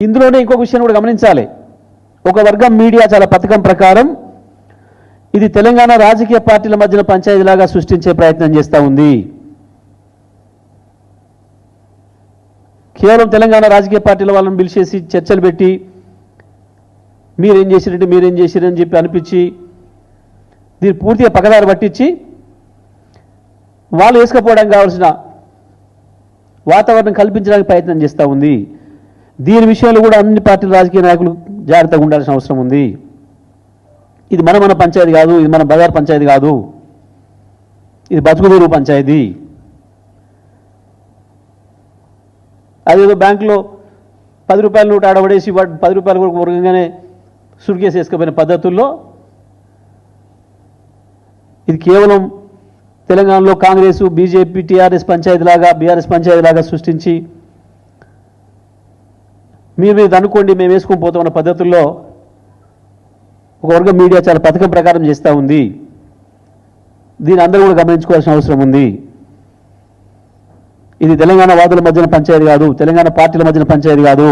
ఇందులోనే ఇంకొక విషయం కూడా గమనించాలి. ఒక వర్గం మీడియా చాలా పథకం ప్రకారం ఇది తెలంగాణ రాజకీయ పార్టీల మధ్యన పంచాయతీలాగా సృష్టించే ప్రయత్నం చేస్తూ ఉంది. కేవలం తెలంగాణ రాజకీయ పార్టీల వాళ్ళని పిలిచేసి చర్చలు పెట్టి మీరేం చేసిరంటే చెప్పి అనిపించి దీన్ని పూర్తిగా పక్కదారి పట్టించి వాళ్ళు వేసుకపోవడానికి కావాల్సిన వాతావరణం కల్పించడానికి ప్రయత్నం చేస్తూ ఉంది. దీని విషయంలో కూడా అన్ని పార్టీల రాజకీయ నాయకులు జాగ్రత్తగా ఉండాల్సిన అవసరం ఉంది. ఇది మన పంచాయతీ కాదు, ఇది మన బజార్ పంచాయతీ కాదు, ఇది బతుకుదూరు పంచాయతీ. అదేదో బ్యాంకులో 10 రూపాయల నోటు ఆడబడేసి 10 రూపాయల వరకు వర్గంగానే సుడికేసి వేసుకుపోయిన పద్ధతుల్లో ఇది కేవలం తెలంగాణలో కాంగ్రెస్, బీజేపీ, టీఆర్ఎస్ పంచాయతీలాగా, బీఆర్ఎస్ పంచాయతీలాగా సృష్టించి మీరు అనుకోండి మేము వేసుకొని పోతామన్న పద్ధతుల్లో ఒక వర్గం మీడియా చాలా పథకం ప్రకారం చేస్తూ ఉంది. దీన్ని అందరూ కూడా గమనించుకోవాల్సిన అవసరం ఉంది. ఇది తెలంగాణ వాదుల మధ్యన పంచాయతీ కాదు, తెలంగాణ పార్టీల మధ్యన పంచాయతీ కాదు.